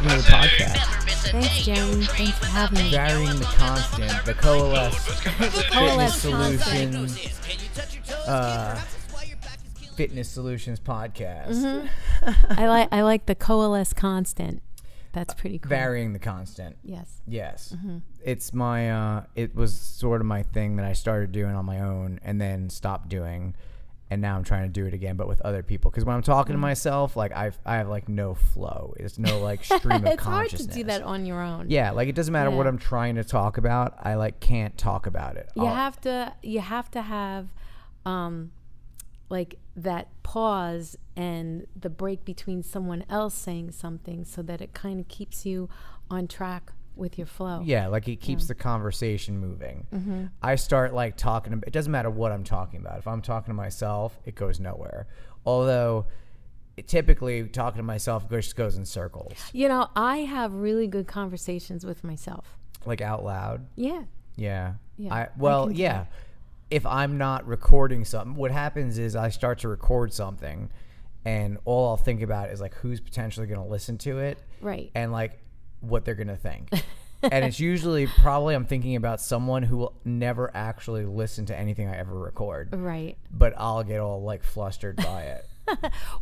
welcome to the podcast. Thanks, Jeremy. Thanks for having me. Varying the constant, the Coalesce Coalesce Fitness Solutions, Fitness Solutions podcast. Mm-hmm. I like the Coalesce constant. That's pretty cool. Varying the constant. Yes. Yes. Mm-hmm. It's my, it was sort of my thing that I started doing on my own and then stopped doing. And now I'm trying to do it again, but with other people. Because when I'm talking to myself, like I have like no flow. It's no like stream of It's consciousness. hard to do that on your own. Yeah, like it doesn't matter what I'm trying to talk about. I like can't talk about it. You have to have like that pause and the break between someone else saying something so that it kind of keeps you on track with your flow. Yeah, like it keeps the conversation moving. Mm-hmm. I start like talking about, it doesn't matter what I'm talking about. If I'm talking to myself, it goes nowhere. Although typically talking to myself just goes in circles. You know, I have really good conversations with myself. Like out loud? Yeah. Yeah. Yeah. Yeah. If I'm not recording something, what happens is I start to record something and all I'll think about is like who's potentially going to listen to it. Right. And like what they're going to think. And it's usually probably I'm thinking about someone who will never actually listen to anything I ever record. Right. But I'll get all like flustered by it.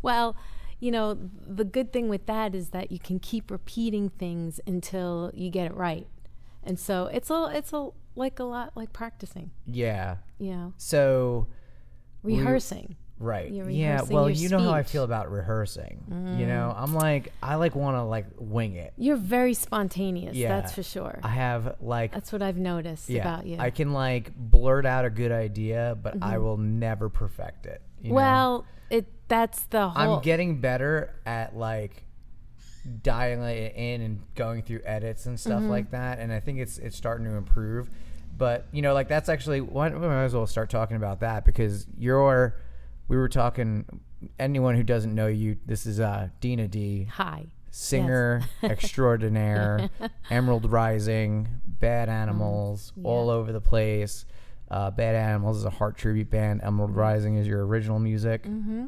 Well, you know, the good thing with that is that you can keep repeating things until you get it right. And so it's a lot like practicing. Yeah. You know. So rehearsing. Right. You're Yeah. rehearsing Well, your you know how I speech. feel about rehearsing. You know, I'm like, I like want to like wing it. You're very spontaneous. Yeah. That's for sure. I have like, That's what I've noticed about you. I can like blurt out a good idea, but I will never perfect it. You know? Well, that's the whole. I'm getting better at like dialing it in and going through edits and stuff like that, and I think it's starting to improve. But you know, like that's actually we might as well start talking about that because we were talking. Anyone who doesn't know you, this is Deana D. Hi. Singer extraordinaire, Emerald Rising, Bad Animals, all over the place. Bad Animals is a heart tribute band. Emerald Rising is your original music. Mm-hmm.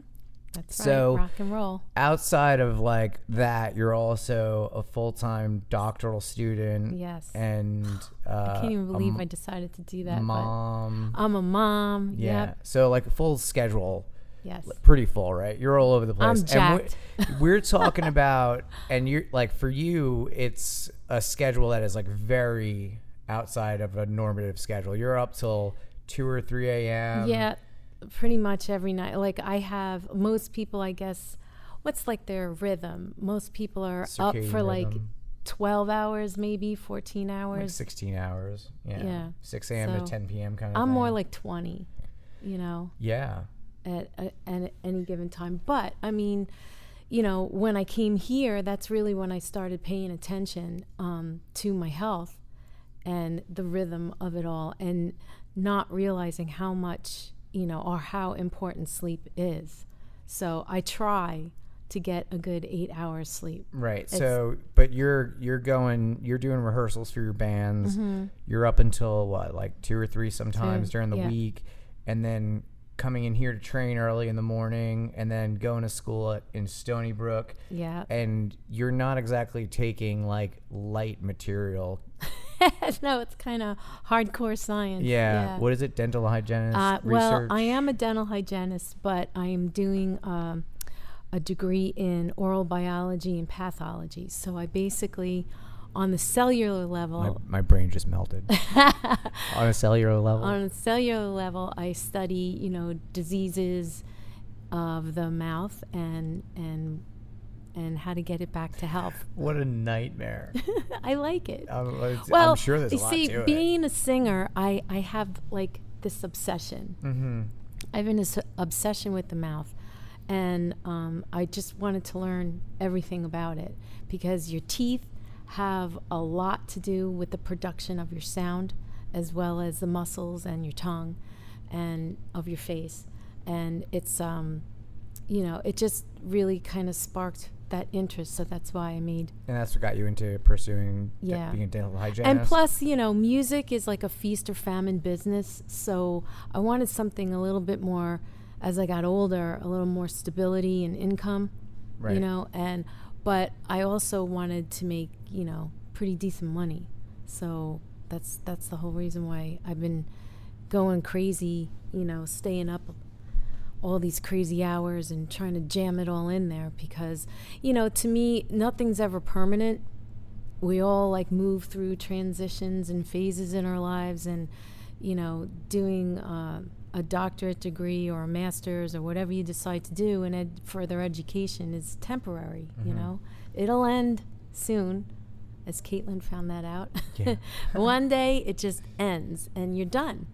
That's So, right. Rock and roll. Outside of like that, you're also a full-time doctoral student. Yes. And I can't even believe I decided to do that. Mom. But I'm a mom. Yeah. Yep. So like a full schedule. Yes. Pretty full, right? You're all over the place. I'm jacked. And we're talking about, and you're like, for you, it's a schedule that is like very outside of a normative schedule. You're up till 2 or 3 a.m. Yeah, pretty much every night. Like I have most people, I guess, what's like their rhythm? Most people are up Circadian for like rhythm. 12 hours, maybe 14 hours. Like 16 hours. Yeah. Yeah. 6 a.m. So to 10 p.m. kind of I'm thing. more like 20, you know. Yeah. At any given time. But I mean, you know, when I came here, that's really when I started paying attention to my health and the rhythm of it all, and not realizing how much, you know, or how important sleep is. So I try to get a good 8 hours sleep. Right. So, but you're doing rehearsals for your bands. You're up until what, like 2 or 3 sometimes during the week, and then coming in here to train early in the morning and then going to school in Stony Brook. Yeah. And you're not exactly taking like light material. No, it's kind of hardcore science. Yeah. What is it? Dental hygienist research? Well, I am a dental hygienist, but I am doing a degree in oral biology and pathology. So I basically, on the cellular level, My brain just melted. On a cellular level? On a cellular level, I study, you know, diseases of the mouth and how to get it back to health. What a nightmare. I like it. I'm sure there's a lot to it. Being a singer, I have like this obsession. Mm-hmm. I have this obsession with the mouth. And I just wanted to learn everything about it because your teeth have a lot to do with the production of your sound, as well as the muscles and your tongue and of your face. And it's, you know, it just really kind of sparked that interest. So that's why I made. And that's what got you into pursuing being a dental hygienist. And plus, you know, music is like a feast or famine business. So I wanted something a little bit more, as I got older, a little more stability and income, right. you know, but I also wanted to make, pretty decent money. So that's the whole reason why I've been going crazy, staying up all these crazy hours and trying to jam it all in there, because, to me, nothing's ever permanent. We all like move through transitions and phases in our lives, and, doing a doctorate degree or a master's or whatever you decide to do in further education is temporary. It'll end soon, as Caitlin found that out. Yeah. One day it just ends and you're done,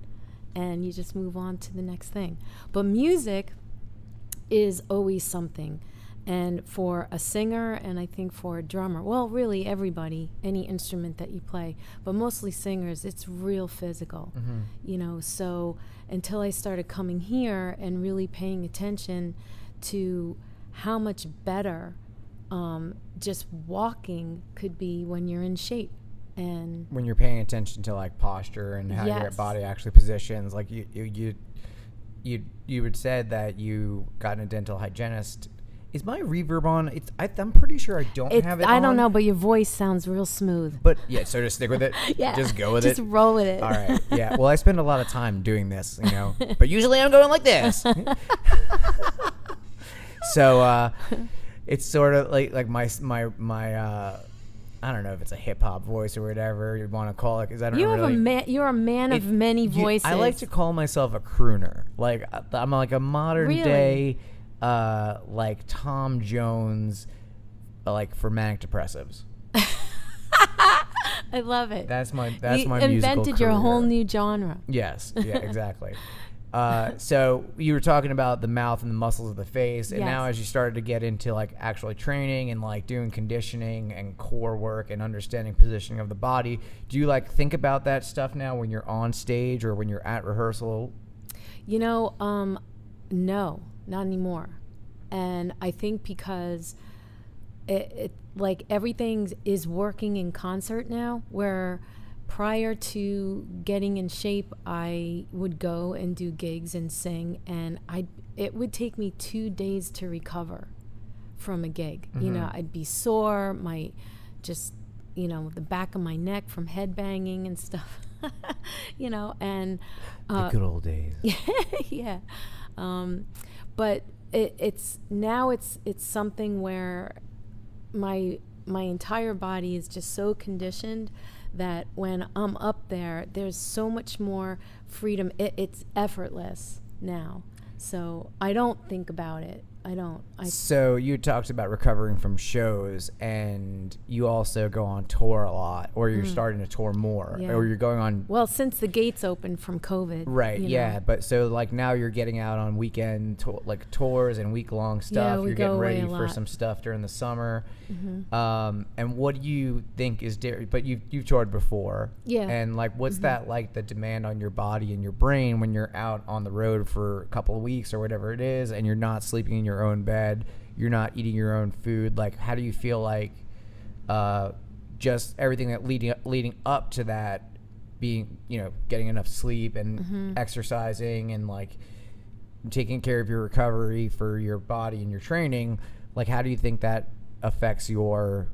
and you just move on to the next thing. But music is always something. And for a singer, and I think for a drummer, well, really everybody, any instrument that you play, but mostly singers, it's real physical. So until I started coming here and really paying attention to how much better just walking could be when you're in shape. And when you're paying attention to like posture and how your Yes. body actually positions, like you had said that you got a dental hygienist. Is my reverb on? I'm pretty sure I don't have it on. I don't know, but your voice sounds real smooth. But yeah, so just stick with it. Yeah. Just go with it. Just roll with it. All right. Yeah. Well, I spend a lot of time doing this, but usually I'm going like this. So it's sort of like my I don't know if it's a hip hop voice or whatever you want to call it, because I don't really. You're a man of many voices. I like to call myself a crooner. Like I'm like a modern day, like Tom Jones, like for manic depressives. I love it. That's my you musical invented your career. whole new genre. Yes. Yeah. Exactly. So you were talking about the mouth and the muscles of the face, and Yes. now as you started to get into like actually training and like doing conditioning and core work and understanding positioning of the body, do you like think about that stuff now when you're on stage or when you're at rehearsal? No, not anymore. And I think because it like everything is working in concert now, where prior to getting in shape, I would go and do gigs and sing, and it would take me 2 days to recover from a gig. I'd be sore, the back of my neck from headbanging and stuff. And The good old days. yeah. But it's something where my entire body is just so conditioned that when I'm up there, there's so much more freedom. It's effortless now. So I don't think about it. I don't. So you talked about recovering from shows, and you also go on tour a lot, or you're starting to tour more, Yeah. or you're going on. Well, since the gates opened from COVID. Right. Yeah. But so like now you're getting out on weekend tours and week-long stuff. we You're go getting away ready a for lot. some stuff during the summer. And what do you think is different? But you've toured before. Yeah. And like, what's that like, the demand on your body and your brain when you're out on the road for a couple of weeks or whatever it is, and you're not sleeping in your own bed, you're not eating your own food? Like, how do you feel like just everything that leading up to that, being, getting enough sleep and exercising and like taking care of your recovery for your body and your training, like how do you think that affects the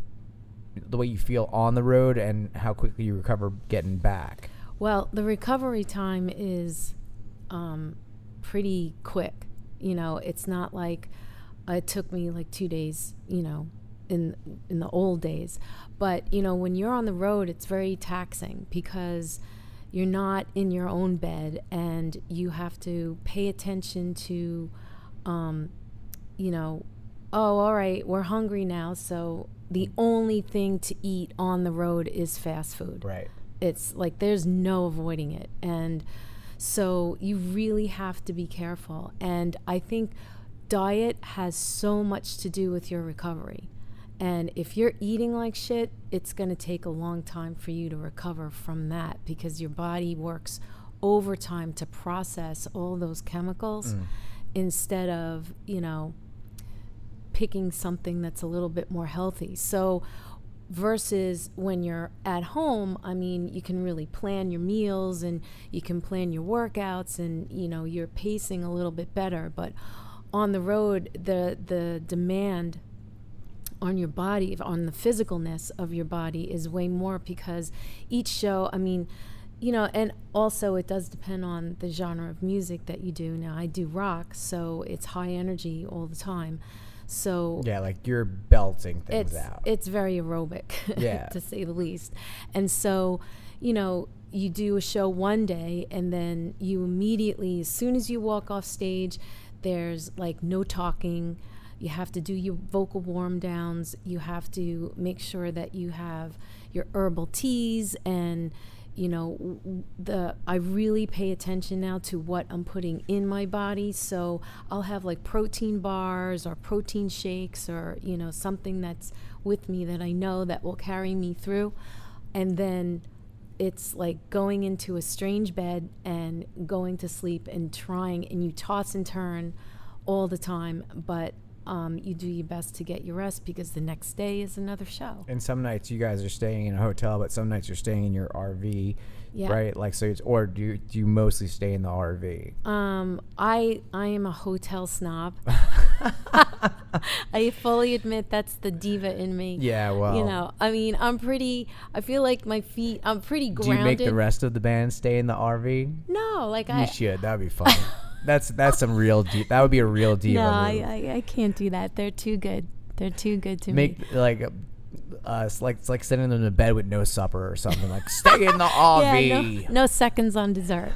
way you feel on the road and how quickly you recover getting back? Well, the recovery time is pretty quick. It's not like it took me like 2 days, in the old days. But, when you're on the road, it's very taxing because you're not in your own bed, and you have to pay attention to, oh, all right, we're hungry now, so the only thing to eat on the road is fast food. Right. It's like there's no avoiding it. And so you really have to be careful. And I think diet has so much to do with your recovery. And if you're eating like shit, it's going to take a long time for you to recover from that, because your body works overtime to process all those chemicals instead of, picking something that's a little bit more healthy. So versus when you're at home, I mean, you can really plan your meals and you can plan your workouts, and you're pacing a little bit better. But on the road, the demand on your body, on the physicalness of your body is way more, because each show, I mean, you know, and also it does depend on the genre of music that you do. Now I do rock, so it's high energy all the time. So yeah, like you're belting things out. It's very aerobic, yeah, to say the least. And so, you know, you do a show one day, and then you immediately, as soon as you walk off stage, there's like no talking. You have to do your vocal warm downs. You have to make sure that you have your herbal teas, and you know, I really pay attention now to what I'm putting in my body. So I'll have like protein bars or protein shakes, or, you know, something that's with me that I know that will carry me through. And then it's like going into a strange bed and going to sleep and trying, and you toss and turn all the time, but you do your best to get your rest, because the next day is another show. And some nights you guys are staying in a hotel, but some nights you're staying in your RV, right? Like, so it's, or do you mostly stay in the RV? I am a hotel snob. I fully admit that's the diva in me. Yeah, well, you know, I mean, I feel like my feet, I'm pretty grounded. Do you make the rest of the band stay in the RV? No, like you should. That'd be fun. That's some real that would be a real diva No, move. I can't do that. They're too good. They're too good to me. Like it's like sending them to bed with no supper or something. Like, stay in the RV. Yeah, no seconds on dessert.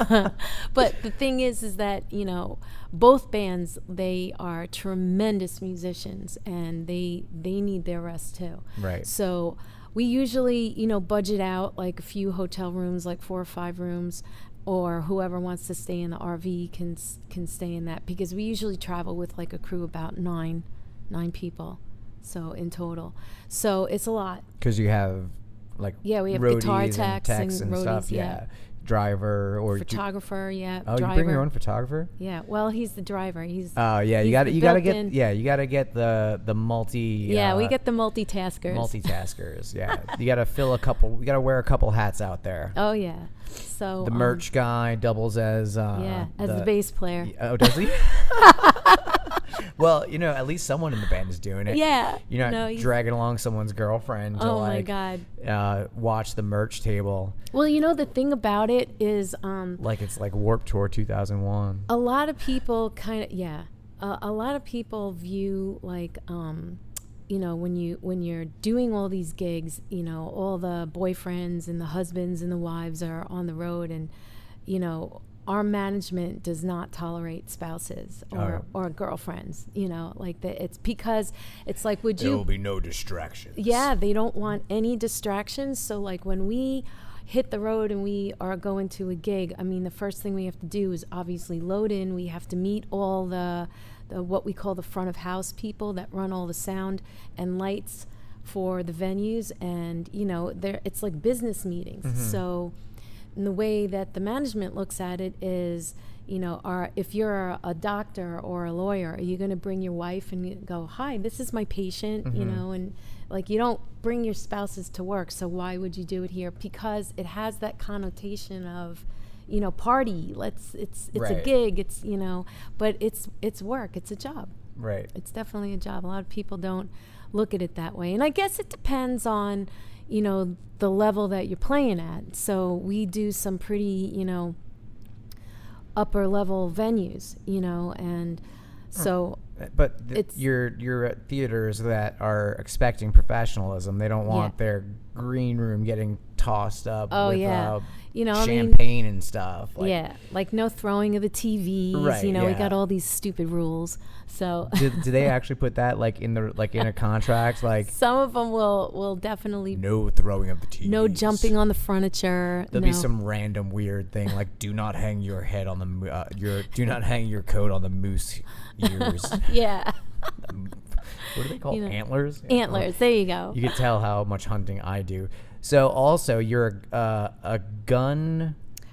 But the thing is that, you know, both bands, they are tremendous musicians, and they need their rest too. Right. So we usually, you know, budget out like a few hotel rooms, like 4 or 5 rooms, or whoever wants to stay in the RV can stay in that, because we usually travel with like a crew about 9 people, so in total. So it's a lot. Because you have like we have guitar techs and roadies, stuff. Yeah. Driver or photographer. Oh, driver. You bring your own photographer? Yeah. Well, he's the driver. You gotta get the multi. Yeah, we get the multitaskers. Yeah, you gotta wear a couple hats out there. Oh yeah. So the merch guy doubles as the bass player. Oh, does he? Well, you know, at least someone in the band is doing it. Yeah. You're not dragging along someone's girlfriend to my God. Watch the merch table. Well, you know, the thing about it is like it's like Warped Tour 2001. A lot of people a lot of people view like you know, when you're doing all these gigs, you know, all the boyfriends and the husbands and the wives are on the road, and you know, our management does not tolerate spouses or girlfriends, you know, like it's because it's like, there will be no distractions. Yeah, they don't want any distractions. So like when we hit the road and we are going to a gig, I mean, the first thing we have to do is obviously load in. We have to meet all the what we call the front of house people that run all the sound and lights for the venues, and you know, it's like business meetings. Mm-hmm. So and the way that the management looks at it is, you know, if you're a doctor or a lawyer, are you going to bring your wife and you go, hi, this is my patient, mm-hmm. you know, and like you don't bring your spouses to work, so why would you do it here? Because it has that connotation of, you know, party. It's right. A gig. It's, you know, but it's work. It's a job. Right. It's definitely a job. A lot of people don't look at it that way, and I guess it depends on, you know, the level that you're playing at. So we do some pretty, you know, upper level venues, you know, and so. But you're at theaters that are expecting professionalism. They don't want their green room getting tossed up with you know, champagne and stuff. Like, like no throwing of the TVs. Right, you know, we got all these stupid rules. So do they actually put that in a contract? Like some of them will definitely no throwing of the TVs, no jumping on the furniture. There'll be some random weird thing like do not hang your head on the do not hang your coat on the moose ears. Yeah. What do they call antlers? Antlers. There you go. You can tell how much hunting I do. So also you're a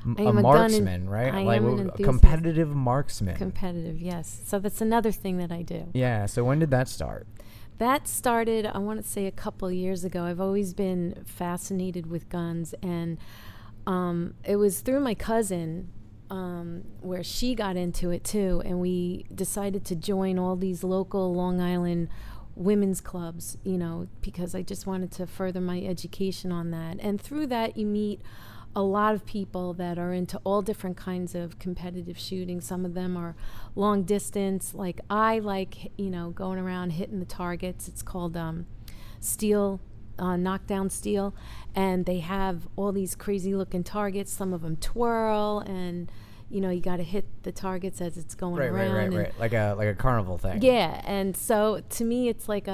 marksman, right? I am an enthusiast. Competitive marksman. Competitive, yes. So that's another thing that I do. Yeah. So when did that start? That started, I want to say, a couple of years ago. I've always been fascinated with guns, and it was through my cousin where she got into it too, and we decided to join all these local Long Island women's clubs, because I just wanted to further my education on that. And through that, you meet a lot of people that are into all different kinds of competitive shooting. Some of them are long distance. Like I like, going around hitting the targets. It's called steel, knockdown steel. And they have all these crazy looking targets. Some of them twirl, and you got to hit the targets as it's going around. Right. Like a carnival thing. Yeah, and so to me, it's like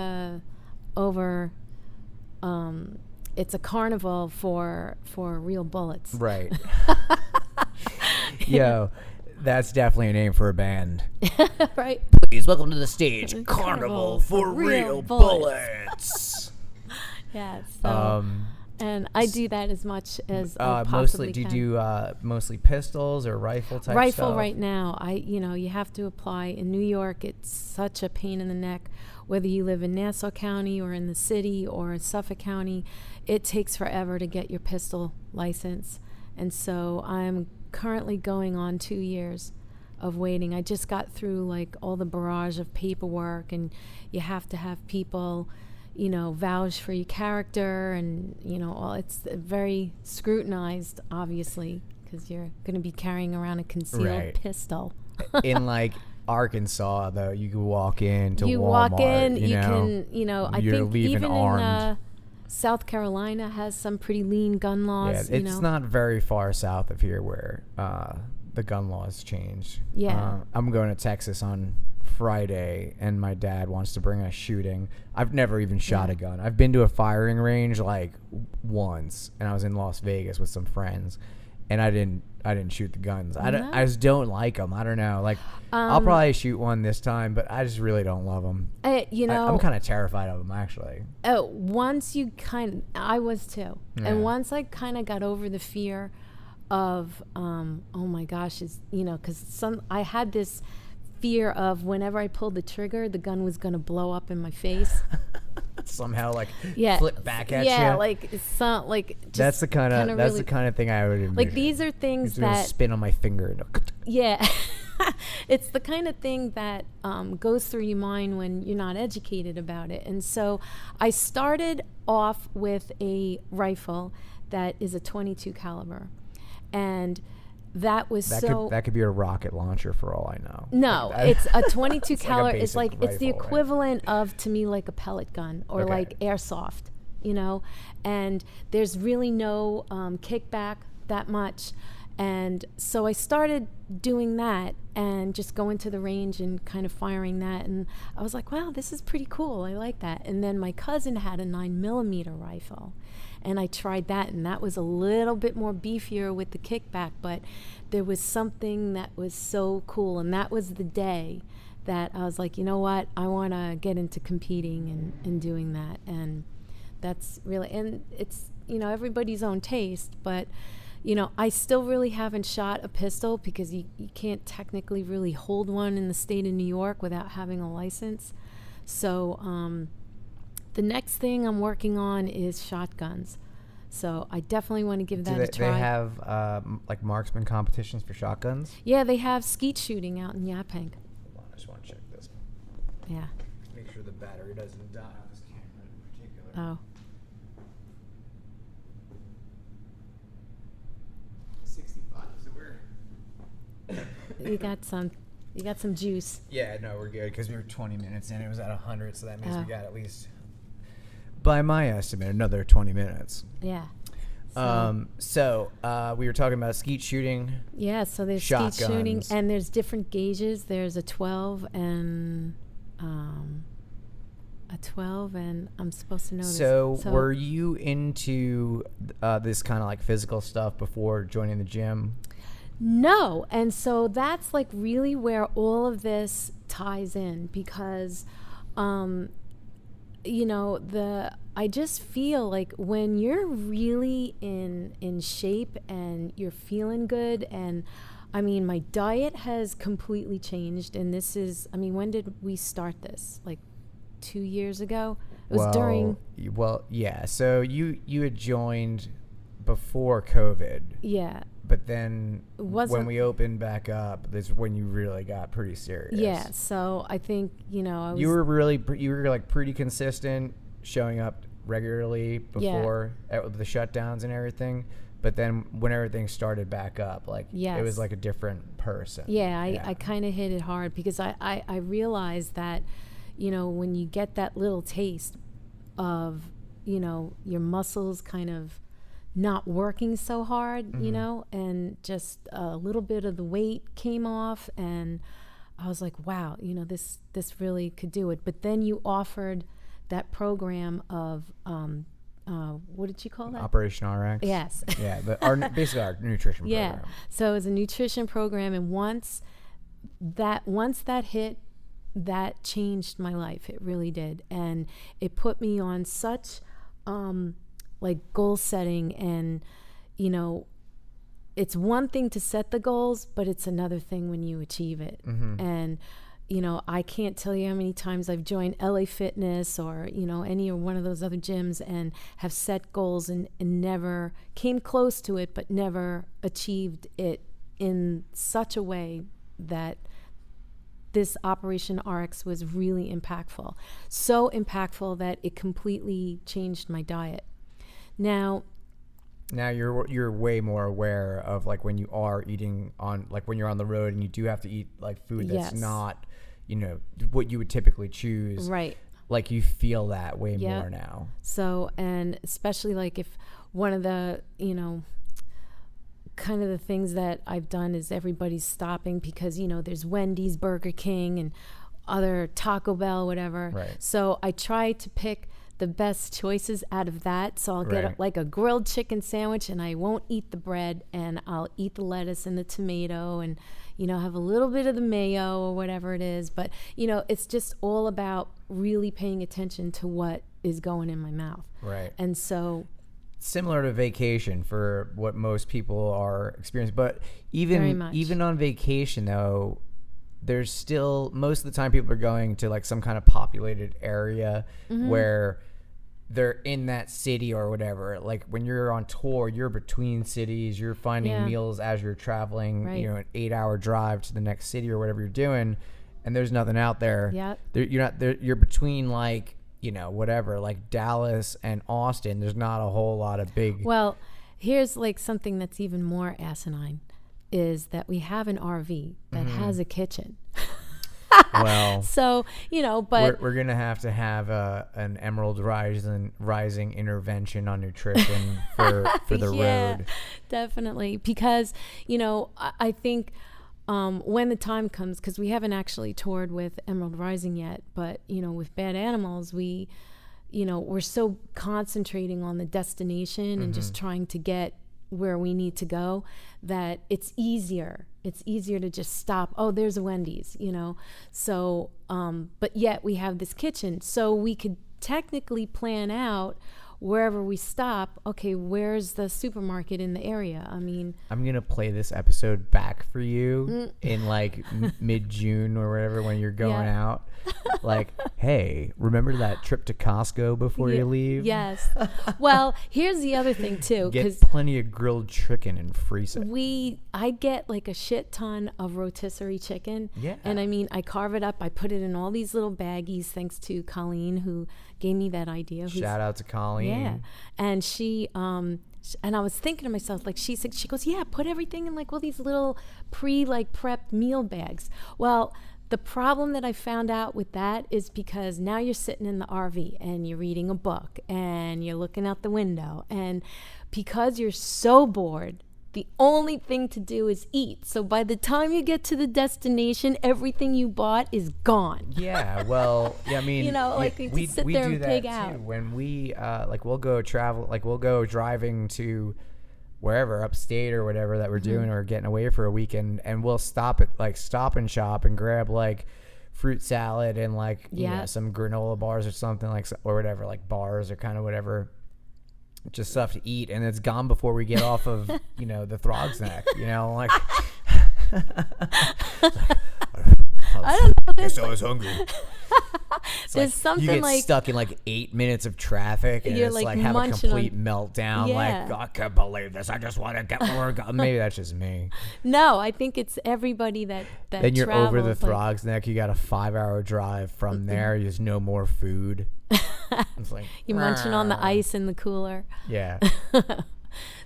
it's a carnival for real bullets. Right. Yo, that's definitely a name for a band. Right. Please welcome to the stage, Carnival for Real Bullets. Yeah. So. And I do that as much as I possibly mostly. Do can. you do mostly pistols or rifle type Rifle stuff? right now. You have to apply in New York. It's such a pain in the neck. Whether you live in Nassau County or in the city or in Suffolk County, it takes forever to get your pistol license. And so I'm currently going on 2 years of waiting. I just got through like all the barrage of paperwork, and you have to have people vouch for your character, and it's very scrutinized, obviously, because you're going to be carrying around a concealed pistol. In like Arkansas, though, you can walk into you Walmart. Walk in, you can, I think even armed. in South Carolina has some pretty lean gun laws. Yeah, it's not very far south of here where the gun laws changed. Yeah. I'm going to Texas on Friday, and my dad wants to bring us shooting. I've never even shot a gun. I've been to a firing range like once, and I was in Las Vegas with some friends, and I didn't shoot the guns. I just don't like them. I don't know. Like I'll probably shoot one this time, but I just really don't love them. I'm kind of terrified of them, actually. Once you I was too, and once I kind of got over the fear of oh my gosh, because I had this fear of whenever I pulled the trigger, the gun was going to blow up in my face. Somehow, flip back at you. Yeah, that's the kind of thing I would envision. Like these are things that spin on my finger. Yeah, it's the kind of thing that goes through your mind when you're not educated about it. And so I started off with a rifle that is a .22 caliber, and that could be a rocket launcher for all I know. No, it's a .22 caliber. It's like it's the rifle, equivalent of, to me, like a pellet gun or like airsoft, and there's really no kickback that much. And so I started doing that and just going to the range and kind of firing that. And I was like, wow, this is pretty cool. I like that. And then my cousin had a 9mm rifle. And I tried that, and that was a little bit more beefier with the kickback, but there was something that was so cool. And that was the day that I was like, you know what? I want to get into competing and doing that. And that's really, and it's, everybody's own taste, but I still really haven't shot a pistol because you can't technically really hold one in the state of New York without having a license. So the next thing I'm working on is shotguns. So I definitely want to give that a try. Do they have like marksman competitions for shotguns? Yeah, they have skeet shooting out in Yaphank. Hold on, I just want to check this. Yeah. Make sure the battery doesn't die on this camera in particular. Oh. 65. So we're. You got some juice. Yeah, no, we're good because we were 20 minutes in. It was at 100, so that means we got at least, by my estimate, another 20 minutes. Yeah. So we were talking about skeet shooting. Yeah, so there's shotguns. Skeet shooting, and there's different gauges. There's a 12 and I'm supposed to know this. So were you into this kind of like physical stuff before joining the gym? No, and so that's like really where all of this ties in because, I just feel like when you're really in shape and you're feeling good, and I mean my diet has completely changed, and this is, when did we start this? Like 2 years ago? It was during. Well, yeah. So you had joined before COVID. Yeah. But then wasn't, when we opened back up, that's when you really got pretty serious. Yeah. So I think, you were like pretty consistent, showing up regularly before the shutdowns and everything. But then when everything started back up, like it was like a different person. Yeah, I kind of hit it hard because I realized that, when you get that little taste of, your muscles kind of not working so hard, and just a little bit of the weight came off, and I was like, wow, this really could do it. But then you offered that program of what did you call that? Operation RX. Yes. Yeah, but basically our nutrition program. Yeah. So it was a nutrition program, and once that hit, that changed my life. It really did, and it put me on such like goal setting, and it's one thing to set the goals, but it's another thing when you achieve it. And I can't tell you how many times I've joined LA Fitness or, any or one of those other gyms and have set goals and never came close to it, but never achieved it in such a way that this Operation RX was really impactful. So impactful that it completely changed my diet. Now you're way more aware of like when you are eating on, like when you're on the road and you do have to eat like food that's not, what you would typically choose. Right. Like you feel that way more now. So, and especially like if one of the, kind of the things that I've done is everybody's stopping because, there's Wendy's, Burger King, and other Taco Bell, whatever. Right. So I try to pick the best choices out of that. So I'll get like a grilled chicken sandwich, and I won't eat the bread, and I'll eat the lettuce and the tomato, and have a little bit of the mayo or whatever it is. But it's just all about really paying attention to what is going in my mouth. Right. And so similar to vacation for what most people are experiencing, but even on vacation though, there's still, most of the time people are going to like some kind of populated area where they're in that city or whatever. Like when you're on tour, you're between cities, you're finding meals as you're traveling, an 8-hour drive to the next city or whatever you're doing, and there's nothing out there. You're not there. You're between like, whatever, like Dallas and Austin. There's not a whole lot of big. Well, here's like something that's even more asinine is that we have an RV that has a kitchen. Well, so, but we're going to have an Emerald Rising intervention on nutrition for the road. Definitely. Because, I think when the time comes, because we haven't actually toured with Emerald Rising yet, but, with Bad Animals, we're so concentrating on the destination and just trying to get where we need to go that it's easier to just stop. Oh, there's a Wendy's, so but yet we have this kitchen, so we could technically plan out wherever we stop. Okay, where's the supermarket in the area? I mean, I'm gonna play this episode back for you in like mid-June or whatever when you're going out. Like, hey, remember that trip to Costco before you leave? Yes. Well, here's the other thing too. Get plenty of grilled chicken and freeze it. I get like a shit ton of rotisserie chicken. Yeah. And I mean, I carve it up. I put it in all these little baggies, thanks to Colleen who gave me that idea. Shout out to Colleen. Yeah. And she, and I was thinking to myself, like she goes, yeah, put everything in like all these little prepped meal bags. Well, the problem that I found out with that is because now you're sitting in the RV and you're reading a book and you're looking out the window, and because you're so bored, the only thing to do is eat. So by the time you get to the destination, everything you bought is gone. Yeah, well, I mean, we sit there and pig out. Too. When we we'll go travel, like we'll go driving to wherever, upstate or whatever that we're doing, or getting away for a weekend, and we'll stop at like Stop and Shop and grab like fruit salad and like some granola bars or something, like, or whatever, like bars or kind of whatever, just stuff to eat, and it's gone before we get off of the Throg's Neck, like I don't know Guess I was hungry. There's something you get like stuck in like 8 minutes of traffic and You're, it's like, like have a munching complete on- meltdown. Yeah. Like, I can't believe this. I just want to get more. Maybe that's just me. no. I think it's everybody that Then you're over the travels, like, Throgs Neck. You got a 5-hour drive from there. There's no more food. It's like you're munching on the ice in the cooler. Yeah.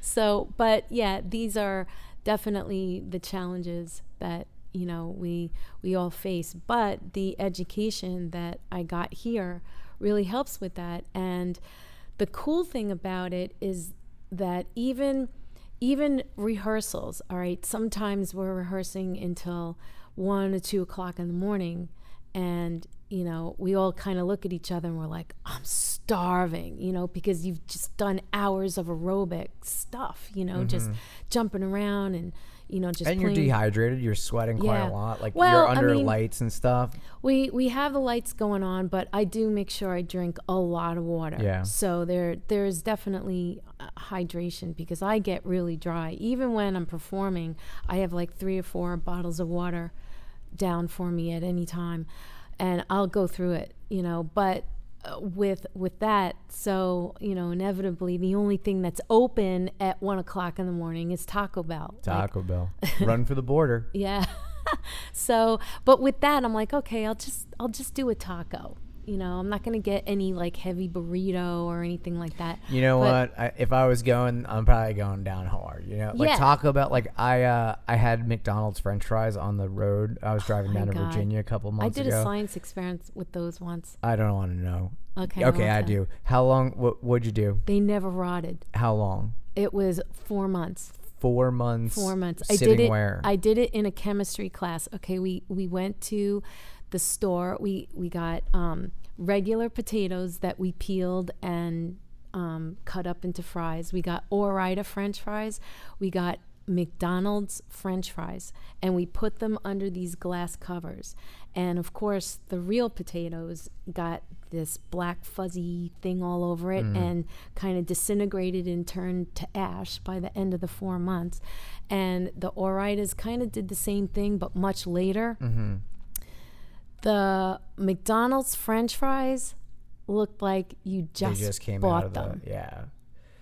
So, but yeah, these are definitely the challenges that we all face. But the education that I got here really helps with that. And the cool thing about it is that even rehearsals, all right, sometimes we're rehearsing until 1 or 2 o'clock in the morning, and we all kind of look at each other and we're like, I'm starving, because you've just done hours of aerobic stuff, just jumping around and just And you're playing. dehydrated. You're sweating quite Yeah. a lot. Like Well, you're I under mean, lights and stuff. We have the lights going on, but I do make sure I drink a lot of water. Yeah. So there's definitely hydration, because I get really dry. Even when I'm performing, I have like 3 or 4 bottles of water down for me at any time, and I'll go through it, but with that, so inevitably the only thing that's open at 1 o'clock in the morning is Taco Bell. Taco Bell. Run for the border. Yeah. So, but with that, I'm like, okay, I'll just do a taco. I'm not gonna get any like heavy burrito or anything like that. You know what? If I was going, I'm probably going down hard. Like Yeah. Taco Bell. Like I had McDonald's French fries on the road. I was driving my down to God. Virginia a couple I months did ago. a science experiment with those once. I don't want to know. Okay. Okay, I okay. do. How long? What'd you do? They never rotted. How long? It was 4 months. 4 months. 4 months. Sitting where? I did it in a chemistry class. Okay, we went to the store. We got regular potatoes that we peeled and cut up into fries. We got Ore-Ida French fries. We got McDonald's French fries, and we put them under these glass covers. And of course, the real potatoes got this black fuzzy thing all over it and kind of disintegrated and turned to ash by the end of the 4 months. And the Ore-Idas kind of did the same thing, but much later. The McDonald's French fries looked like you They just came bought out of them.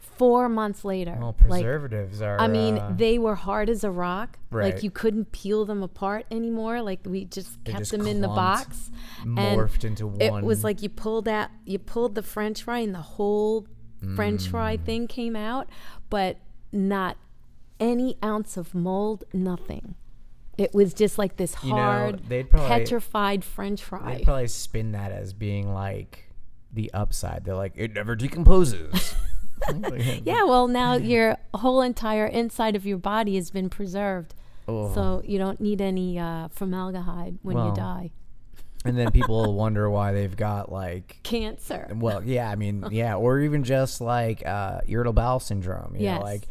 4 months later. Well, Like, preservatives are. I mean, they were hard as a rock. Right. Like you couldn't peel them apart anymore. Like we just They kept just them in the clumped, box. morphed into It one. was like you pulled the French fry and the whole French fry thing came out, but not any ounce of mold, nothing. It was just like this hard, they'd probably- petrified French fry. They probably spin that as being like the upside. They're like, it never decomposes. Yeah, well, now your whole entire inside of your body has been preserved. Oh. So you don't need any formaldehyde when Well, you die. And then people will wonder why they've got like, Cancer. well, yeah, I mean, yeah, or even just like irritable bowel syndrome. You know, Yes. like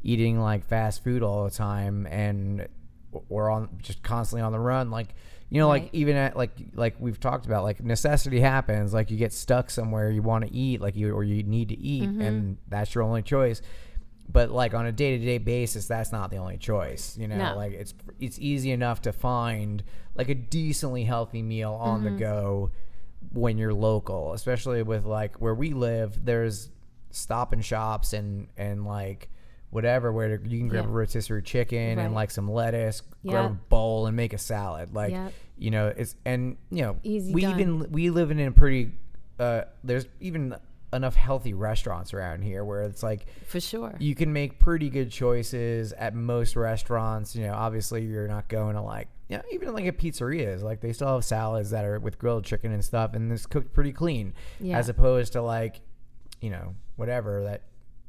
eating like fast food all the time, and we're just constantly on the run. Like, like Right. even at like we've talked about, like necessity happens. Like you get stuck somewhere, you want to eat, or you need to eat, and that's your only choice. But like on a day-to-day basis, that's not the only choice. No. Like it's easy enough to find like a decently healthy meal on the go when you're local, especially with like where we live. There's Stop and Shops and like whatever where you can grab a rotisserie chicken and Right. like some lettuce, Yeah. grab a bowl and make a salad. Like Yep. it's Easy we done. we live in a pretty there's even enough healthy restaurants around here where it's like For sure. you can make pretty good choices at most restaurants. Obviously you're not going to like, even like at pizzerias, like they still have salads that are with grilled chicken and stuff, and it's cooked pretty clean, Yeah. as opposed to like, whatever that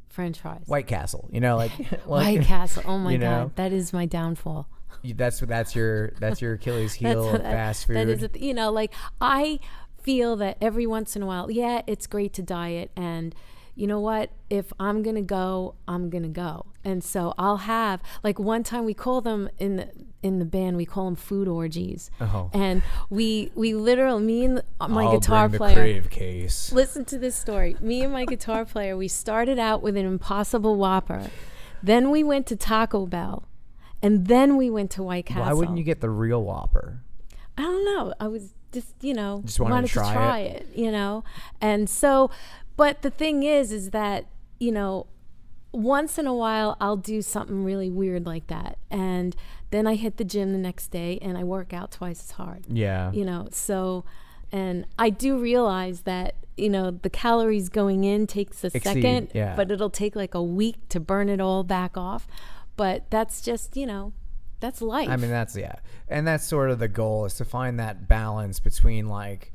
French fries. White Castle, like White Castle. Oh my you know? God. That is my downfall. that's your Achilles heel of fast food. That is, like I feel that every once in a while, yeah, it's great to diet, and you know what? If I'm gonna go, I'm gonna go, and so I'll have like one time we call them in the band, we call them food orgies, and we literally, me and my guitar bring the player. crave case. Listen to this story. Me and my guitar player, we started out with an Impossible Whopper, then we went to Taco Bell, and then we went to White Castle. Why wouldn't you get the real Whopper? I don't know. I was just, Just wanted to try it, And so, but the thing is that, once in a while I'll do something really weird like that. And then I hit the gym the next day and I work out twice as hard. Yeah. So, and I do realize that, the calories going in takes a second, but it'll take like a week to burn it all back off. But that's just, that's life. I mean, and that's sort of the goal, is to find that balance between like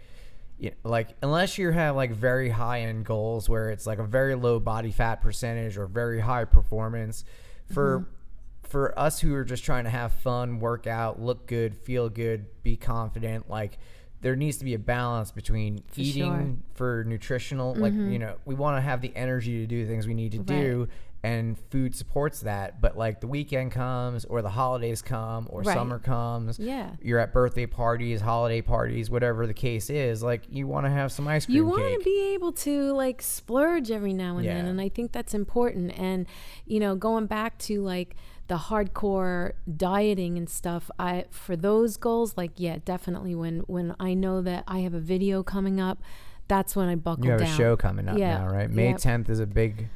unless you have like very high end goals where it's like a very low body fat percentage or very high performance, for us who are just trying to have fun, work out, look good, feel good, be confident, like there needs to be a balance between eating for nutritional, like, we want to have the energy to do the things we need to do, and food supports that. But like the weekend comes, or the holidays come, or summer comes, you're at birthday parties, holiday parties, whatever the case is, like you want to have some ice cream You cake. want to be able to like splurge every now and then, and I think that's important. And going back to like the hardcore dieting and stuff, for those goals, like definitely when I know that I have a video coming up, that's when I buckle down. You have a show coming up now, right? May 10th is a big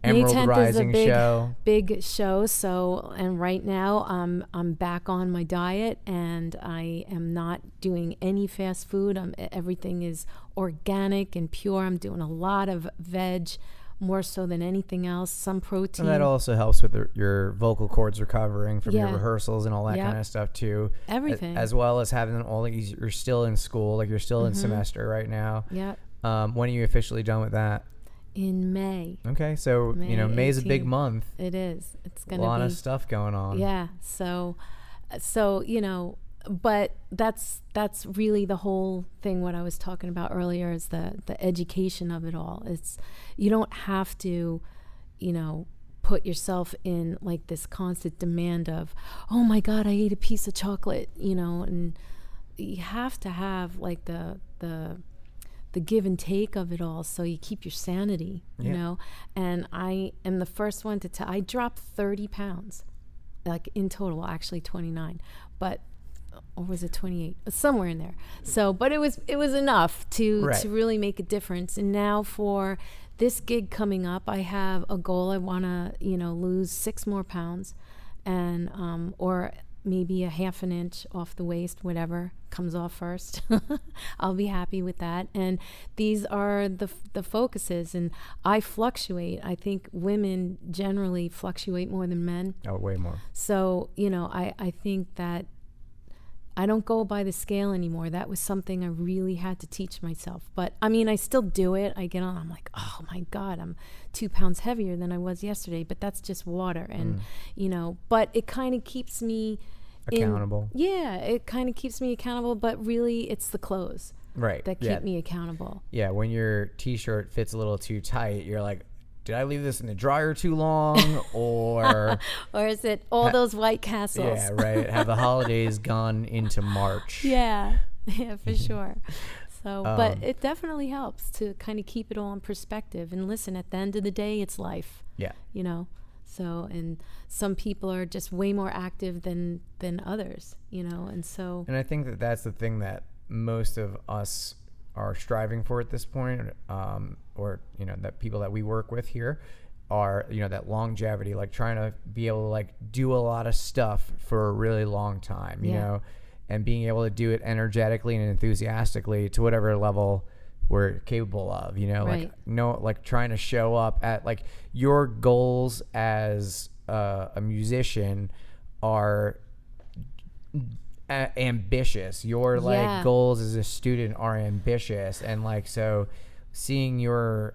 Emerald May 10th Rising is a show. Big show. So, and right now I'm back on my diet, and I am not doing any fast food. Everything is organic and pure. I'm doing a lot of veg, more so than anything else, some protein. And that also helps with your vocal cords recovering from your rehersals and all that kind of stuff too. Everything. As well as having all these, you're still in school, like you're still in semester right now. Yeah. When are you officially done with that? In May. Okay, so May's 18th. A big month. It is. It's gonna be a lot of stuff going on. Yeah. So but that's really the whole thing. What I was talking about earlier is the education of it all. It's, you don't have to, put yourself in like this constant demand of, oh my God, I ate a piece of chocolate, and you have to have like the give and take of it all, so you keep your sanity, and I am the first one to tell, I dropped 30 pounds, like in total, actually 29, but, or was it 28? Somewhere in there. So, but it was enough to really make a difference. And now for this gig coming up, I have a goal. I want to, lose 6 more pounds, and, or maybe a half an inch off the waist, whatever comes off first. I'll be happy with that. And these are the focuses, and I fluctuate. I think women generally fluctuate more than men. Oh, way more. So, I think that I don't go by the scale anymore. That was something I really had to teach myself. But I mean, I still do it. I get on, I'm like, oh my God, I'm 2 pounds heavier than I was yesterday, but that's just water. And, but it kind of keeps me accountable. It kind of keeps me accountable, but really it's the clothes that keep me accountable. Yeah. When your t-shirt fits a little too tight, you're like, did I leave this in the dryer too long, or is it all those White Castles? Yeah, right. Have the holidays gone into March? Yeah, for sure. So, but it definitely helps to kind of keep it all in perspective. And listen, at the end of the day, it's life. Yeah. So, and some people are just way more active than others, and so. And I think that's the thing that most of us are striving for at this point, or that people that we work with here are, that longevity, like trying to be able to like do a lot of stuff for a really long time, you know, and being able to do it energetically and enthusiastically to whatever level we're capable of, like trying to show up at like your goals as a musician are ambitious. Your like goals as a student are ambitious, and like so seeing your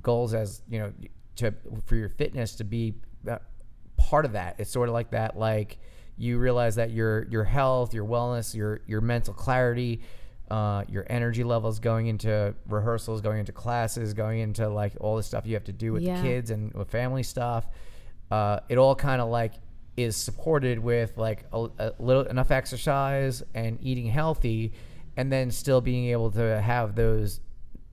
goals as for your fitness to be part of that, it's sort of like that, like you realize that your health, your wellness, your mental clarity, your energy levels going into rehearsals, going into classes, going into like all the stuff you have to do with the kids and with family stuff, it all kind of like is supported with like a little enough exercise and eating healthy, and then still being able to have those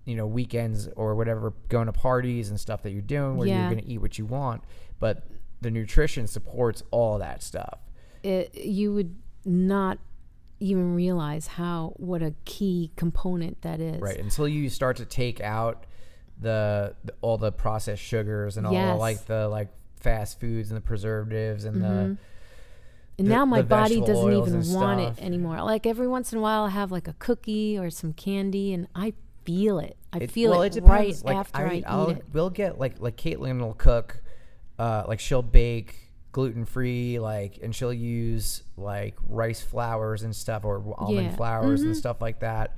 weekends or whatever, going to parties and stuff that you're doing where you're going to eat what you want, but the nutrition supports all of that stuff. You would not even realize what a key component that is. Right. Until you start to take out all the processed sugars and all the fast foods and the preservatives and and now my body doesn't even want it anymore. Like every once in a while I have like a cookie or some candy and I feel it. I feel it right after I eat it. We'll get like Caitlin will cook, like she'll bake gluten-free, and she'll use like rice flours and stuff, or almond flours and stuff like that,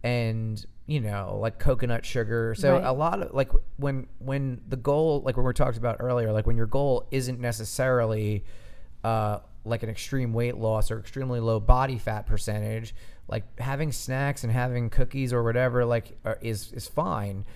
and like coconut sugar. So a lot of like when the goal, like when we talked about earlier, like when your goal isn't necessarily like an extreme weight loss or extremely low body fat percentage, like having snacks and having cookies or whatever is fine,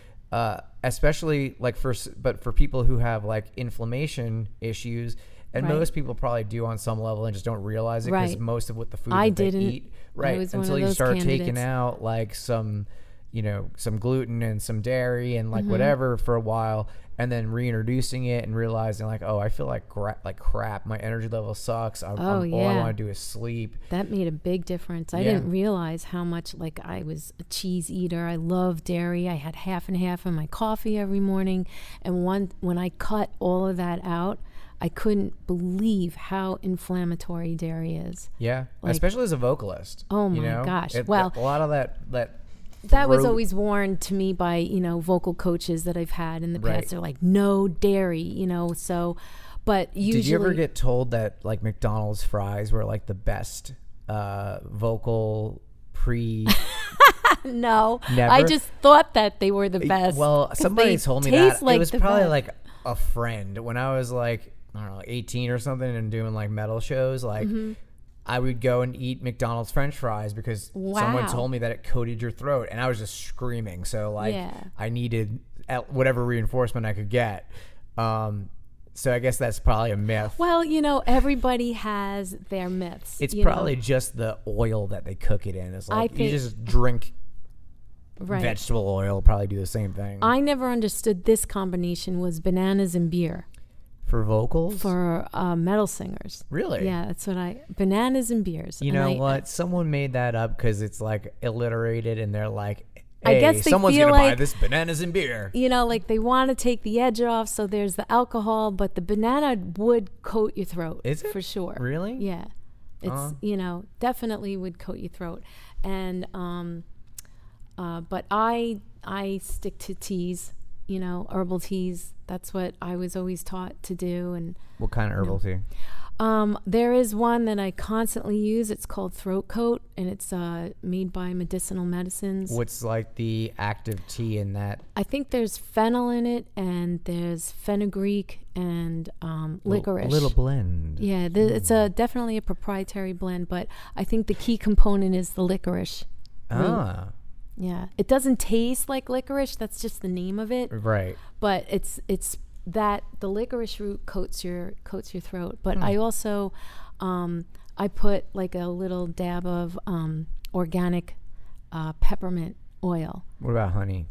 especially like for people who have like inflammation issues. And most people probably do on some level and just don't realize it, because most of what the food they eat, until you start taking out like some gluten and some dairy and like whatever for a while, and then reintroducing it and realizing like, oh, I feel like crap. My energy level sucks. All I want to do is sleep. That made a big difference. I didn't realize how much, like, I was a cheese eater. I love dairy. I had half and half in my coffee every morning. And when I cut all of that out, I couldn't believe how inflammatory dairy is. Yeah, especially as a vocalist. Oh my gosh. A lot of that was always warned to me by, vocal coaches that I've had in the past. They're like, no dairy, so, but usually. Did you ever get told that like McDonald's fries were like the best vocal No, never? I just thought that they were the best. Well, somebody told me that. Like it was probably like a friend when I was like, I don't know, 18 or something and doing like metal shows. Like I would go and eat McDonald's French fries because someone told me that it coated your throat, and I was just screaming. So like I needed whatever reinforcement I could get. So I guess that's probably a myth. Well, everybody has their myths. It's probably just the oil that they cook it in. It's like you just drink vegetable oil, probably do the same thing. I never understood this combination was bananas and beer. For vocals? For metal singers. Really? Yeah, that's what bananas and beers. You know what? Someone made that up because it's like alliterated and they're like, hey, I guess someone's going to buy this bananas and beer. Like they want to take the edge off, so there's the alcohol, but the banana would coat your throat. Is it? For sure. Really? Yeah. It's, definitely would coat your throat. And, but I stick to teas. Herbal teas. That's what I was always taught to do. And what kind of herbal tea? There is one that I constantly use. It's called Throat Coat, and it's made by Medicinal Medicines. What's like the active tea in that? I think there's fennel in it, and there's fenugreek and licorice. A little blend. Yeah, it's definitely a proprietary blend, but I think the key component is the licorice. Ah. Yeah, it doesn't taste like licorice. That's just the name of it. Right. But it's that the licorice root coats your throat. But I also I put like a little dab of organic peppermint oil. What about honey?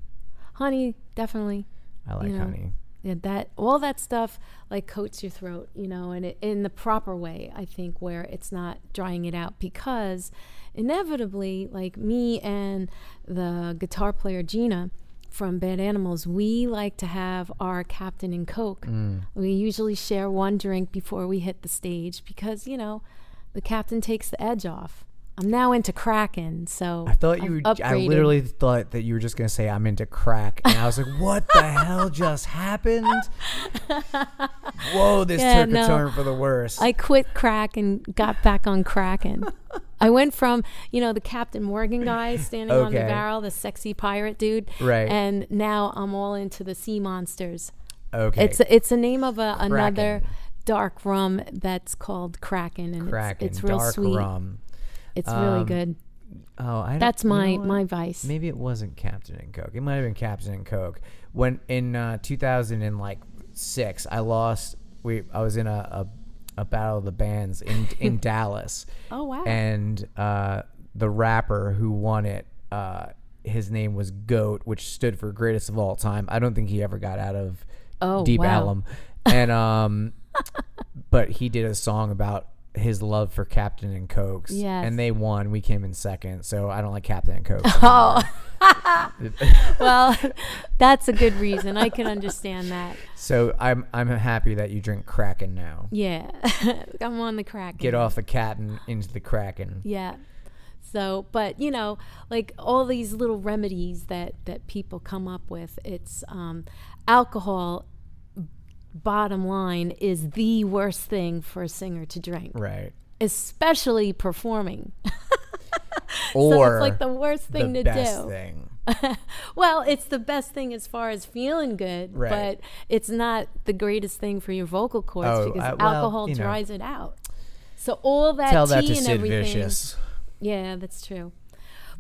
Honey, definitely. I like honey. Yeah, all that stuff like coats your throat, and it, in the proper way, I think, where it's not drying it out, because inevitably, like me and the guitar player Gina from Bad Animals, we like to have our Captain and Coke. We usually share one drink before we hit the stage because, the Captain takes the edge off. I'm now into Kraken, so I literally thought that you were just gonna say I'm into crack, and I was like, "What the hell just happened?" Whoa, this took a turn for the worse. I quit crack and got back on Kraken. I went from the Captain Morgan guy standing on the barrel, the sexy pirate dude, right? And now I'm all into the sea monsters. Okay, it's the name of another dark rum that's called Kraken, and it's real dark sweet. Rum. It's really good. That's my vice. Maybe it wasn't Captain and Coke. It might have been Captain and Coke. When in 2006, I was in a battle of the bands in Dallas. Oh wow! And the rapper who won it, his name was GOAT, which stood for Greatest of All Time. I don't think he ever got out of Deep Ellum. And but he did a song about his love for Captain and Cokes. Yes. And they won. We came in second, so I don't like Captain and Cokes. Oh. Well, that's a good reason. I can understand that. So I'm happy that you drink Kraken now. Yeah. I'm on the Kraken. Get off the Captain into the Kraken. Yeah. So, but you know, like all these little remedies that people come up with, it's alcohol, bottom line, is the worst thing for a singer to drink. Right. Especially performing. Or so it's like the worst thing to best do. Thing. Well, it's the best thing as far as feeling good, right. but it's not the greatest thing for your vocal cords because alcohol dries it out. So all that tell tea that to and Sid everything. Vicious. Yeah, that's true.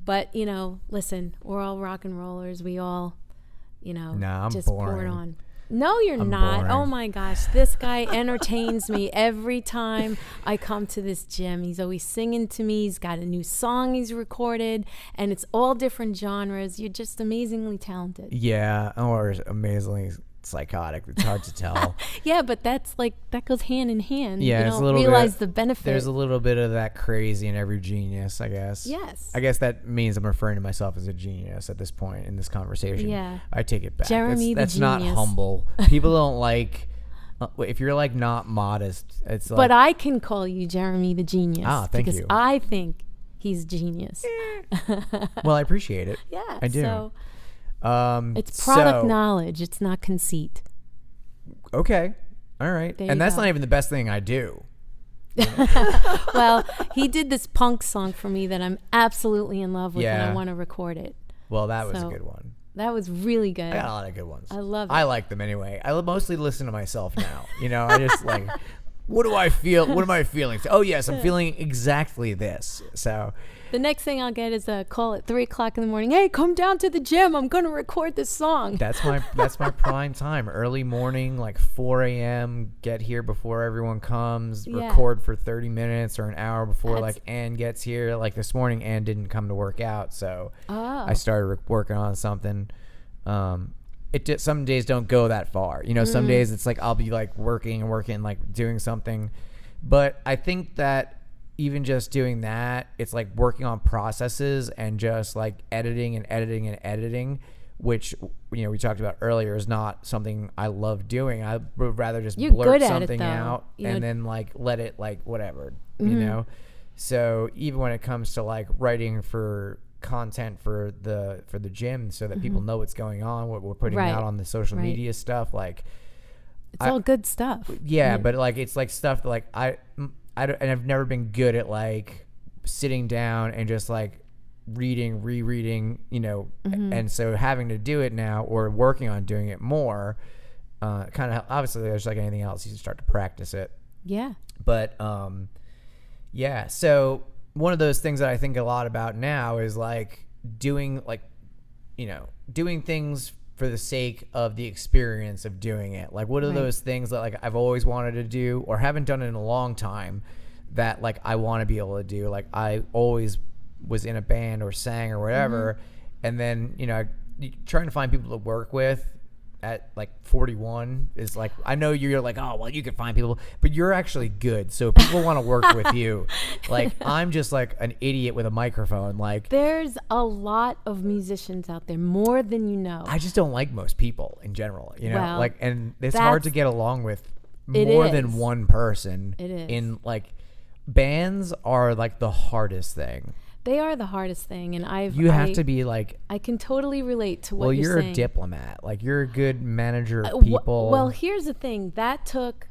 But, you know, listen, we're all rock and rollers. We all, you know, I'm just boring. pour it on. No, you're I'm not. boring. Oh, my gosh. This guy entertains me every time I come to this gym. He's always singing to me. He's got a new song he's recorded, and it's all different genres. You're just amazingly talented. Yeah, or amazingly psychotic. It's hard to tell. Yeah, but that's like, that goes hand in hand. Yeah, you it's don't a little realize bit, the benefit. There's a little bit of that crazy in every genius, I guess. Yes. I guess that means I'm referring to myself as a genius at this point in this conversation. Yeah. I take it back. Jeremy that's the not genius. humble. People don't like, if you're like not modest, it's like. But I can call you Jeremy the genius. Ah, thank because you. I think he's genius. Well, I appreciate it. Yeah. I do. So it's product knowledge. It's not conceit. Okay. All right. There And you that's go. not even the best thing I do. Well, he did this punk song for me that I'm absolutely in love with, and Yeah. I want to record it. Well, that was a So, good one. That was really good. I got a lot of good ones. I love it. I like them anyway. I mostly listen to myself now. You know, I just like, what do I feel? What am I feeling? Oh, yes, I'm feeling exactly this. So The next thing I'll get is a call at 3 o'clock in the morning. Hey, come down to the gym. I'm going to record this song. that's my prime time. Early morning, like 4 a.m. Get here before everyone comes. Yeah. Record for 30 minutes or an hour before That's- like Ann gets here. Like this morning, Ann didn't come to work out, so Oh. I started working on something. Some days don't go that far. You know, some days it's like I'll be like working, like doing something. But I think that even just doing that, it's like working on processes and just like editing, which, you know, we talked about earlier is not something I love doing. I would rather just You're blurt good at it, something though. out You and know- then like let it like whatever, you know? So even when it comes to like writing for content for the gym so that people know what's going on, what we're putting Right. out on the social Right. media stuff, like It's all good stuff. yeah, but like it's like stuff that like I don't, and I've never been good at like sitting down and just like rereading, you know, and so having to do it now or working on doing it more, kind of obviously there's like anything else, you start to practice it. Yeah. But yeah, so one of those things that I think a lot about now is like doing like, you know, doing things for the sake of the experience of doing it. Like what are Right. those things that like I've always wanted to do or haven't done in a long time that like I want to be able to do? Like I always was in a band or sang or whatever, and then, you know, trying to find people to work with at like 41 is like, I know you're like, oh well, you can find people, but you're actually good, so people want to work with you. Like I'm just like an idiot with a microphone. Like There's a lot of musicians out there, more than you know. I just don't like most people in general, you know. Well, like, and it's hard to that's- get along with It more is. than one person. It is. In like bands are like the hardest thing. They are the hardest thing, and You have to be like, I can totally relate to what well, you're you're saying. a diplomat. Like you're a good manager of people. Well, here's the thing. That took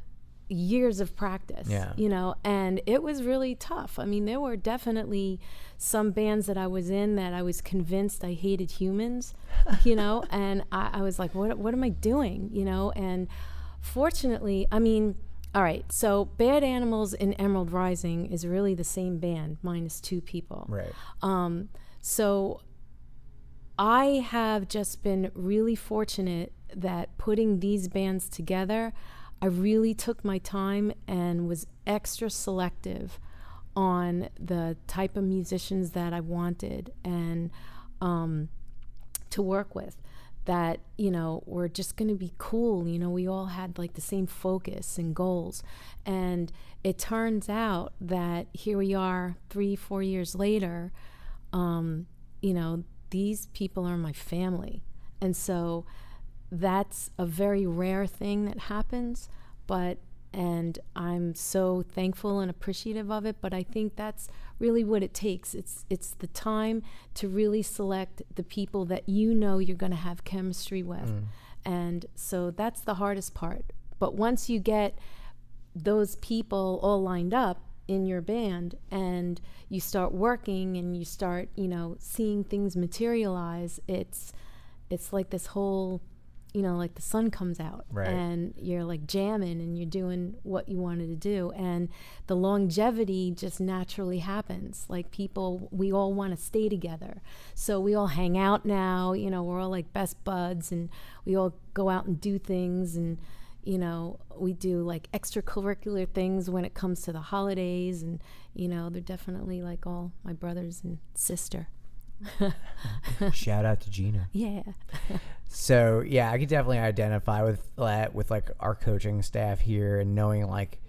years of practice, Yeah. you know, and it was really tough. I mean, there were definitely some bands that I was in that I was convinced I hated humans, you know, and I was like, what am I doing, you know? And fortunately, I mean, all right, so Bad Animals and Emerald Rising is really the same band minus 2 people. right. So I have just been really fortunate that putting these bands together, I really took my time and was extra selective on the type of musicians that I wanted and to work with. that, you know, were just going to be cool. You know, we all had like the same focus and goals. And it turns out that here we are 3-4 years later, you know, these people are my family. And so that's a very rare thing that happens, and I'm so thankful and appreciative of it, but I think that's really what it takes. It's the time to really select the people that you know you're going to have chemistry with. And so that's the hardest part. But once you get those people all lined up in your band and you start working and you start, you know, seeing things materialize, it's like this whole, you know, like the sun comes out, right, and you're like jamming and you're doing what you wanted to do. And the longevity just naturally happens. Like people, we all want to stay together. So we all hang out now, you know, we're all like best buds and we all go out and do things. And, you know, we do like extracurricular things when it comes to the holidays. And, you know, they're definitely like all my brothers and sister. Shout out to Gina. Yeah. So yeah, I could definitely identify with like our coaching staff here, and knowing like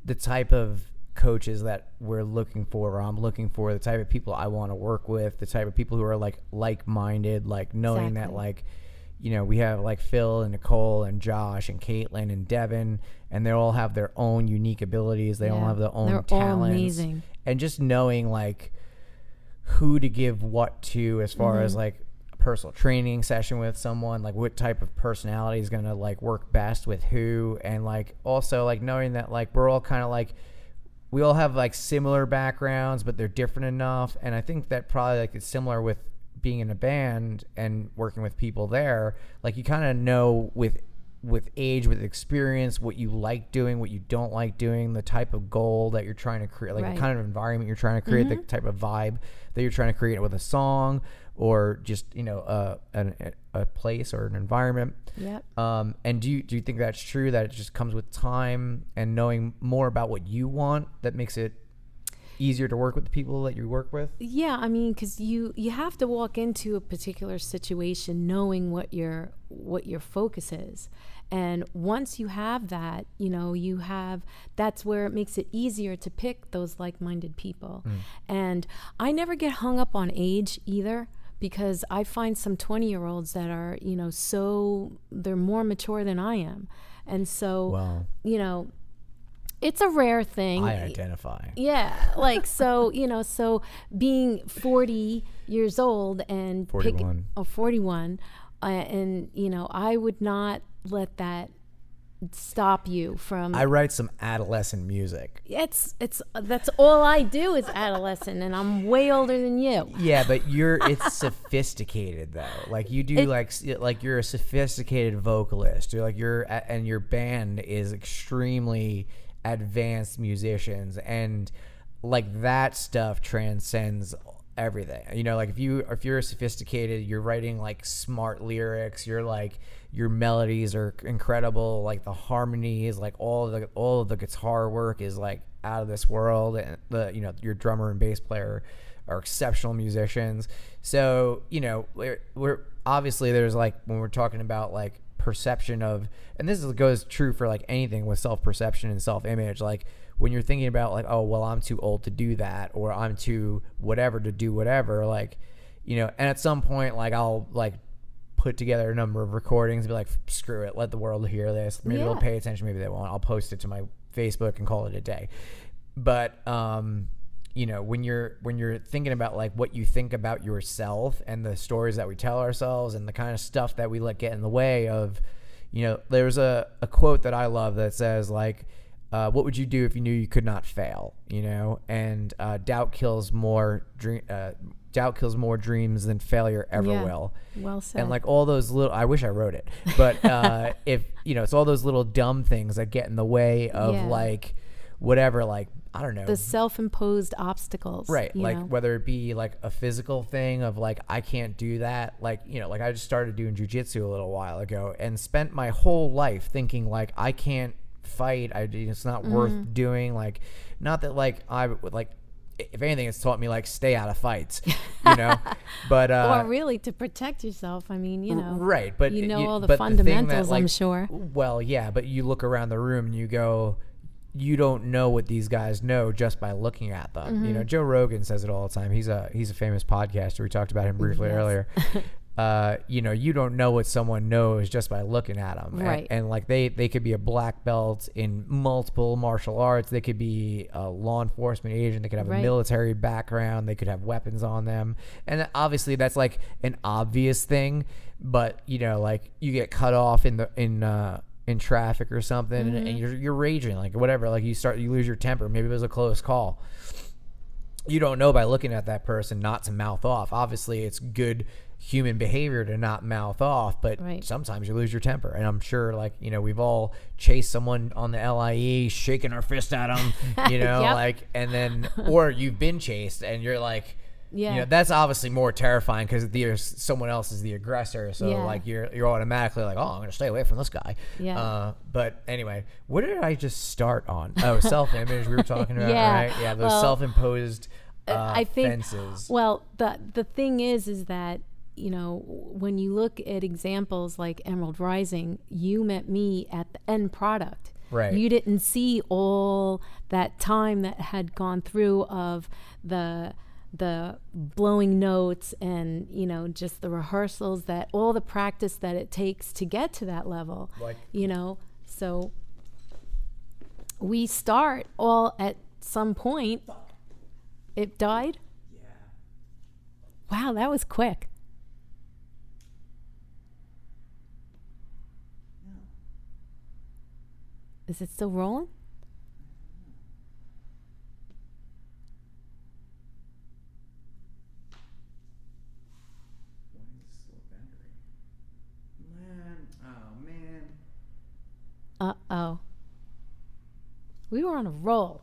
the type of coaches that we're looking for, or I'm looking for, the type of people I want to work with, the type of people who are like-minded, like knowing that, like, you know, we have like Phil and Nicole and Josh and Caitlin and Devin, and they all have their own unique abilities. They all have their own talents. All amazing. And just knowing like who to give what to, as far as like a personal training session with someone, like what type of personality is going to like work best with who. And like also like knowing that like we're all kind of like, we all have like similar backgrounds, but they're different enough. And I think that probably like it's similar with being in a band and working with people there. Like you kind of know with age, with experience, what you like doing, what you don't like doing, the type of goal that you're trying to create, like the kind of environment you're trying to create, the type of vibe that you're trying to create with a song, or just, you know, a place or an environment. Yep. And do you think that's true, that it just comes with time and knowing more about what you want that makes it easier to work with the people that you work with? Yeah, I mean, because you have to walk into a particular situation knowing what your focus is. And once you have that, you know, that's where it makes it easier to pick those like-minded people. And I never get hung up on age either, because I find some 20-year-olds that are, you know, they're more mature than I am. And so, you know, it's a rare thing. I identify. Yeah. Like, so, you know, so being 40 years old and 41, and, you know, I would not let that stop you from. I write some adolescent music. That's all I do is adolescent, and I'm way older than you. Yeah, but it's sophisticated though. Like you do, like you're a sophisticated vocalist. You're like and your band is extremely advanced musicians, and like that stuff transcends everything. You know, like if you're sophisticated, you're writing like smart lyrics, you're like, your melodies are incredible, like the harmonies, like all of the guitar work is like out of this world, and your drummer and bass player are exceptional musicians. So, you know, we're obviously, there's like, when we're talking about like perception of, and this goes true for like anything with self-perception and self-image, like when you're thinking about like, oh, well, I'm too old to do that, or I'm too whatever to do whatever, like, you know, and at some point, like I'll like put together a number of recordings and be like, screw it, let the world hear this. Maybe they'll pay attention, maybe they won't. I'll post it to my Facebook and call it a day. But you know, when you're thinking about like what you think about yourself and the stories that we tell ourselves and the kind of stuff that we let get in the way of, you know, there's a quote that I love that says like, what would you do if you knew you could not fail? You know, and doubt kills more dreams than failure ever will. Well said. And like all those little, I wish I wrote it, but if, you know, it's all those little dumb things that get in the way of like whatever, like, I don't know, the self-imposed obstacles, right? Like whether it be like a physical thing of like, I can't do that. Like, you know, like I just started doing jujitsu a little while ago and spent my whole life thinking like, I can't fight. It's not worth doing. Like, not that like I would like, if anything, it's taught me like stay out of fights, you know. But or really to protect yourself. I mean, right? But you know all the but fundamentals. The thing that, like, I'm sure. Well, yeah, but you look around the room and you go, you don't know what these guys know just by looking at them. You know, Joe Rogan says it all the time. He's a famous podcaster. We talked about him briefly earlier. You know, you don't know what someone knows just by looking at them. Right. And like they could be a black belt in multiple martial arts. They could be a law enforcement agent. They could have a military background. They could have weapons on them. And obviously that's like an obvious thing, but you know, like you get cut off in traffic or something, and you're raging, like whatever, like you lose your temper. Maybe it was a close call. You don't know by looking at that person not to mouth off. Obviously, it's good human behavior to not mouth off, but sometimes you lose your temper. And I'm sure, like, you know, we've all chased someone on the LIE, shaking our fist at them, you know, like, and then, or you've been chased and you're like, you know, that's obviously more terrifying because someone else is the aggressor. So like you're automatically like, oh, I'm going to stay away from this guy. But anyway, what did I just start on? Oh, self-image we were talking about, right? Yeah, those self-imposed I think, fences. Well, the thing is that, you know, when you look at examples like Emerald Rising, you met me at the end product. Right. You didn't see all that time that had gone through of the blowing notes and, you know, just the rehearsals, that all the practice that it takes to get to that level, like, you know. So we start all at some point. It died? Yeah. Wow, that was quick. No. Is it still rolling? Uh-oh. We were on a roll.